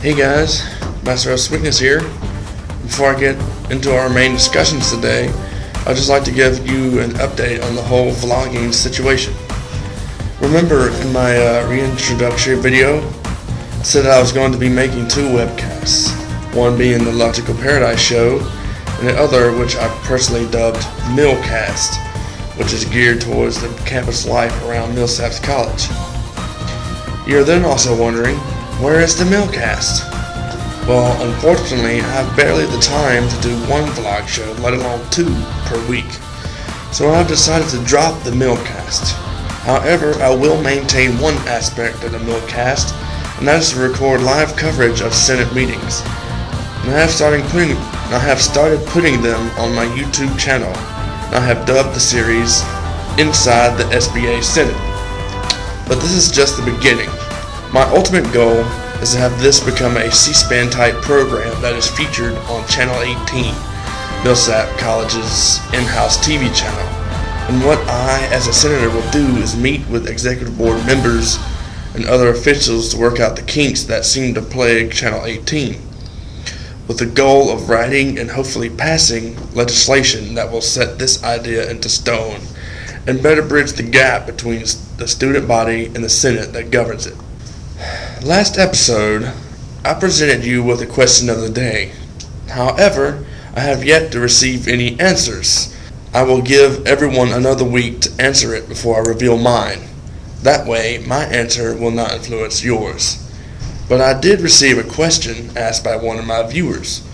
Hey guys, Master of Sweetness here. Before I get into our main discussions today, I'd just like to give you an update on the whole vlogging situation. Remember in my reintroductory video, I said that I was going to be making two webcasts, one being the Logical Paradise Show, and the other which I personally dubbed Millcast, which is geared towards the campus life around Millsaps College. You're then also wondering, where is the Millcast? Well, unfortunately, I have barely the time to do one vlog show, let alone two per week. So I've decided to drop the Millcast. However, I will maintain one aspect of the Millcast, and that is to record live coverage of Senate meetings. And I have started putting them on my YouTube channel. I have dubbed the series Inside the SBA Senate. But this is just the beginning. My ultimate goal is to have this become a C-SPAN type program that is featured on Channel 18, Millsap College's in-house TV channel. And what I, as a senator, will do is meet with executive board members and other officials to work out the kinks that seem to plague Channel 18, with the goal of writing and hopefully passing legislation that will set this idea into stone and better bridge the gap between the student body and the Senate that governs it. Last episode, I presented you with a question of the day. However, I have yet to receive any answers. I will give everyone another week to answer it before I reveal mine. That way, my answer will not influence yours. But I did receive a question asked by one of my viewers.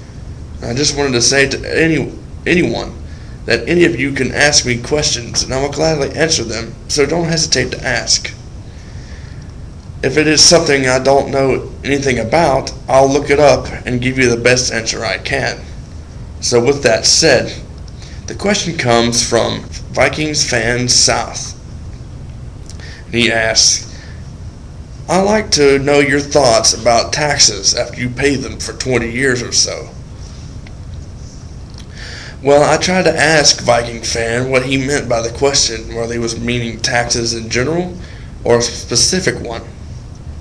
I just wanted to say to anyone that any of you can ask me questions and I will gladly answer them, so don't hesitate to ask. If it is something I don't know anything about, I'll look it up and give you the best answer I can. So with that said, the question comes from Vikings Fan South. He asks, I'd like to know your thoughts about taxes after you pay them for 20 years or so. Well, I tried to ask Viking Fan what he meant by the question, whether he was meaning taxes in general or a specific one.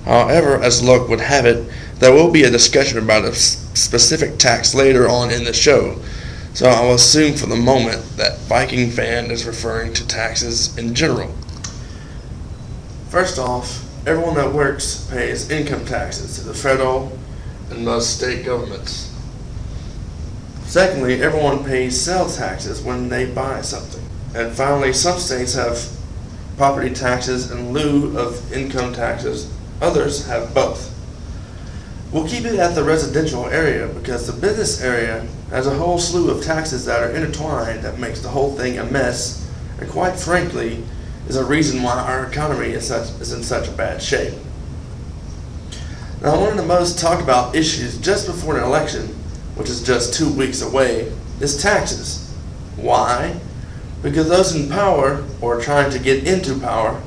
However, as luck would have it, there will be a discussion about a specific tax later on in the show, so I will assume for the moment that Viking Fan is referring to taxes in general. First off, everyone that works pays income taxes to the federal and most state governments. Secondly, everyone pays sales taxes when they buy something. And finally, some states have property taxes in lieu of income taxes. Others have both. We'll keep it at the residential area because the business area has a whole slew of taxes that are intertwined that makes the whole thing a mess, and quite frankly is a reason why our economy is in such a bad shape. Now, one of the most talked about issues just before an election, which is just 2 weeks away, is taxes. Why? Because those in power, or trying to get into power,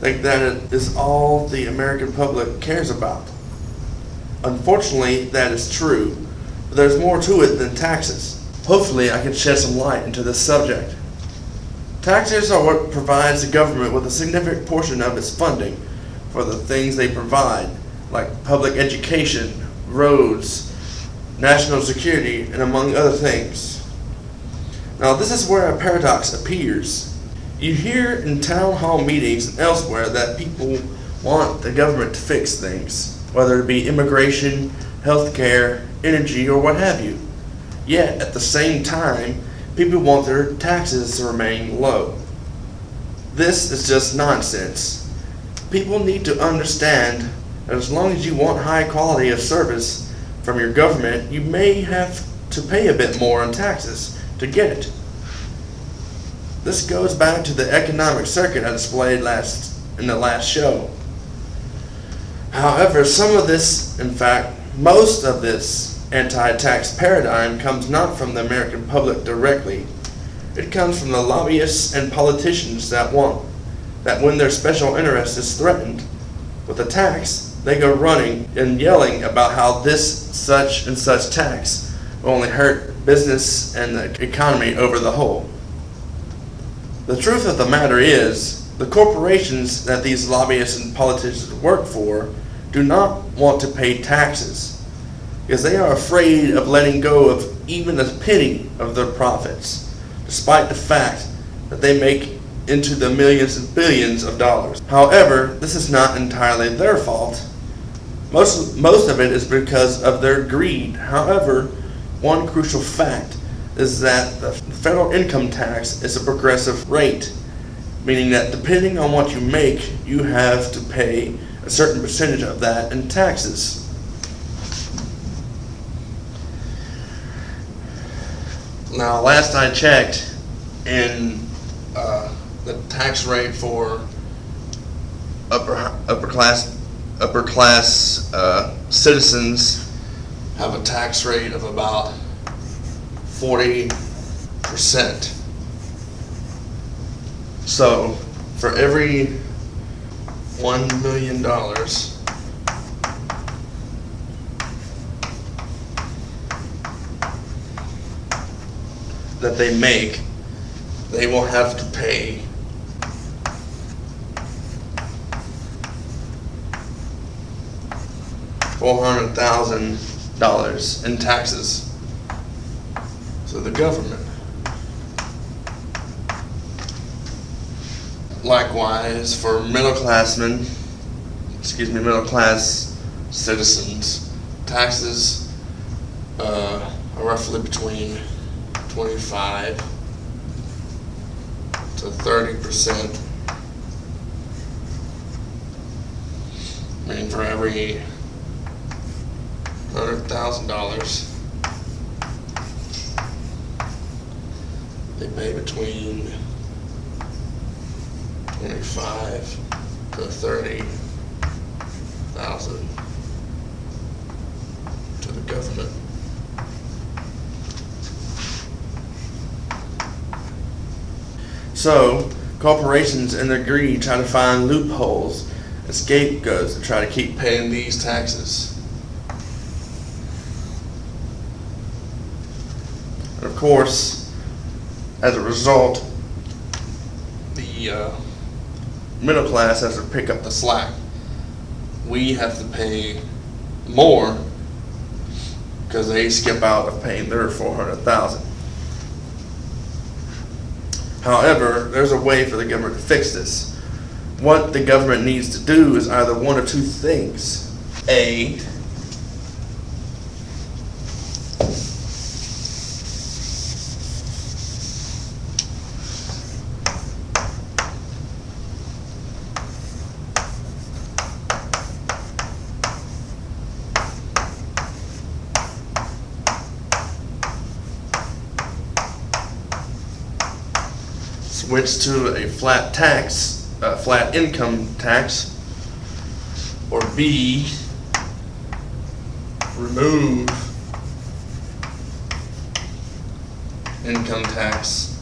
think that it is all the American public cares about. Unfortunately, that is true, but there's more to it than taxes. Hopefully, I can shed some light into this subject. Taxes are what provides the government with a significant portion of its funding for the things they provide, like public education, roads, national security, and among other things. Now, this is where a paradox appears. You hear in town hall meetings and elsewhere that people want the government to fix things, whether it be immigration, healthcare, energy, or what have you. Yet, at the same time, people want their taxes to remain low. This is just nonsense. People need to understand that as long as you want high quality of service from your government, you may have to pay a bit more on taxes to get it. This goes back to the economic circuit I displayed in the last show. However, some of this, in fact, most of this anti-tax paradigm comes not from the American public directly. It comes from the lobbyists and politicians that when their special interest is threatened with a tax, they go running and yelling about how this such and such tax will only hurt business and the economy over the whole. The truth of the matter is, the corporations that these lobbyists and politicians work for do not want to pay taxes. because they are afraid of letting go of even a penny of their profits, despite the fact that they make into the millions and billions of dollars. However, this is not entirely their fault. Most of it is because of their greed. However, one crucial fact is that the federal income tax is a progressive rate, meaning that depending on what you make, you have to pay a certain percentage of that in taxes. Now, last I checked, in the tax rate for upper class citizens have a tax rate of about 40%. So for every $1 million that they make, they will have to pay $400,000 in taxes to the government. Likewise, for middle class citizens, taxes are roughly between 25 to 30%, meaning for every $100,000 they pay between 25 to 30,000 to the government. So, corporations in their greed try to find loopholes and scapegoats to try to keep paying these taxes. And of course, as a result, the middle class has to pick up the slack. We have to pay more because they skip out of paying their $400,000. However, there's a way for the government to fix this. What the government needs to do is either one of two things. A, switch to a flat income tax, or B, remove income tax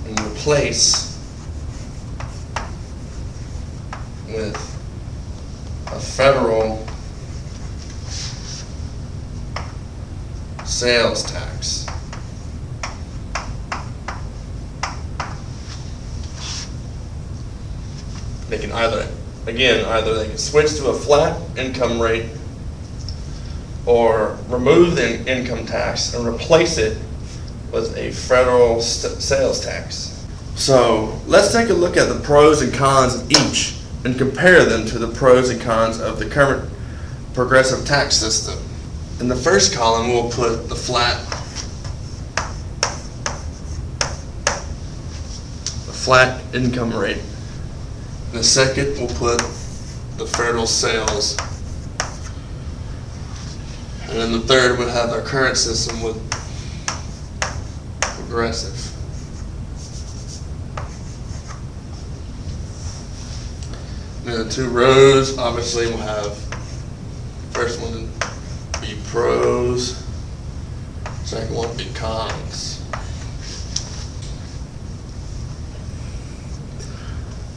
and replace with a federal sales tax. They can either they can switch to a flat income rate or remove the income tax and replace it with a federal sales tax. So let's take a look at the pros and cons of each and compare them to the pros and cons of the current progressive tax system. In the first column, we'll put the flat income rate. In the second, we'll put the federal sales. And then the third, we'll have our current system with progressive. And then the two rows, obviously, we'll have first one be pros, second one be cons.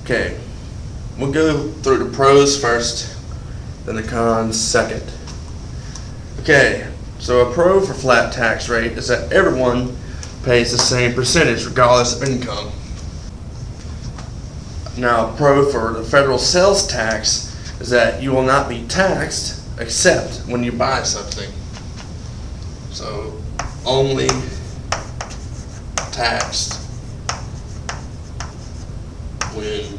Okay, we'll go through the pros first, then the cons second. Okay, so a pro for flat tax rate is that everyone pays the same percentage regardless of income. Now, a pro for the federal sales tax is that you will not be taxed except when you buy something. So only taxed when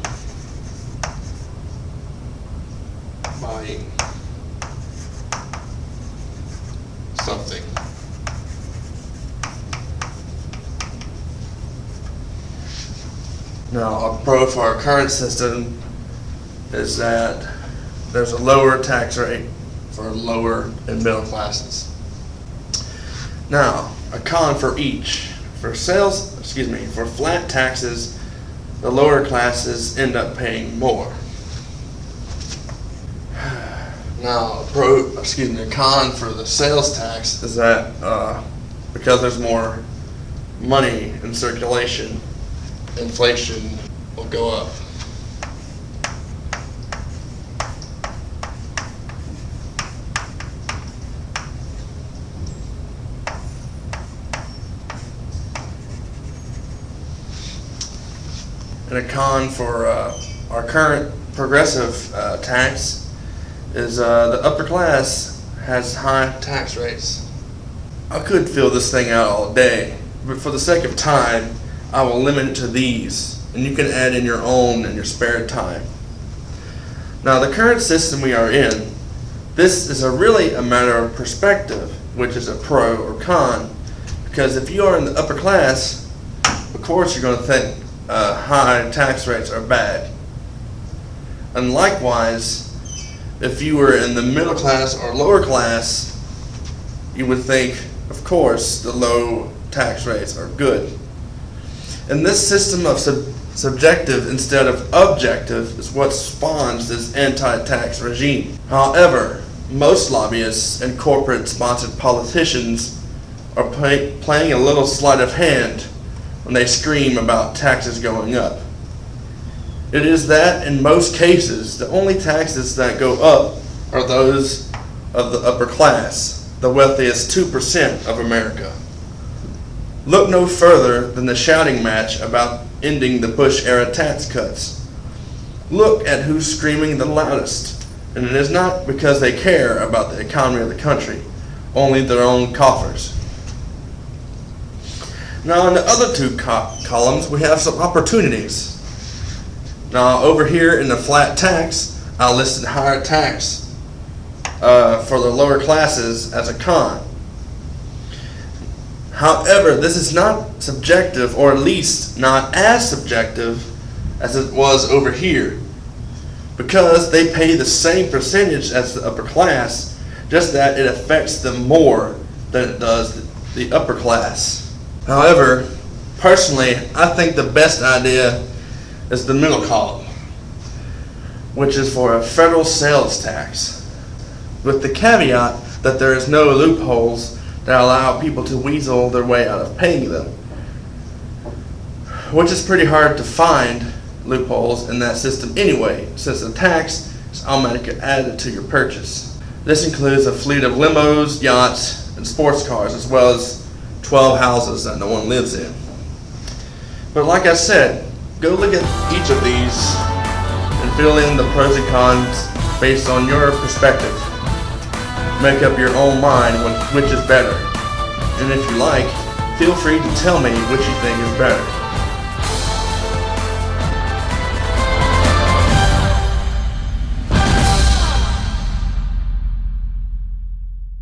buying something. Now, a pro for our current system is that there's a lower tax rate for lower and middle classes. Now, a con for each. For flat taxes, the lower classes end up paying more. Now, a con for the sales tax is that because there's more money in circulation, inflation will go up. And a con for our current progressive tax is the upper class has high tax rates. I could fill this thing out all day, but for the sake of time, I will limit it to these, and you can add in your own in your spare time. Now, the current system we are in, this is really a matter of perspective, which is a pro or con, because if you are in the upper class, of course you're going to think high tax rates are bad. And likewise, if you were in the middle class or lower class, you would think, of course, the low tax rates are good. And this system of subjective instead of objective is what spawns this anti-tax regime. However, most lobbyists and corporate-sponsored politicians are playing a little sleight of hand when they scream about taxes going up. It is that in most cases, the only taxes that go up are those of the upper class, the wealthiest 2% of America. Look no further than the shouting match about ending the Bush-era tax cuts. Look at who's screaming the loudest, and it is not because they care about the economy of the country, only their own coffers. Now, in the other two columns, we have some opportunities. Now, over here in the flat tax, I listed higher tax for the lower classes as a con. However, this is not subjective, or at least not as subjective as it was over here, because they pay the same percentage as the upper class, just that it affects them more than it does the upper class. However, personally, I think the best idea is the middle column, which is for a federal sales tax, with the caveat that there is no loopholes that allow people to weasel their way out of paying them, which is pretty hard to find loopholes in that system anyway, since the tax is automatically added to your purchase. This includes a fleet of limos, yachts, and sports cars, as well as 12 houses that no one lives in. But like I said, go look at each of these and fill in the pros and cons based on your perspective. Make up your own mind which is better. And if you like, feel free to tell me which you think is better.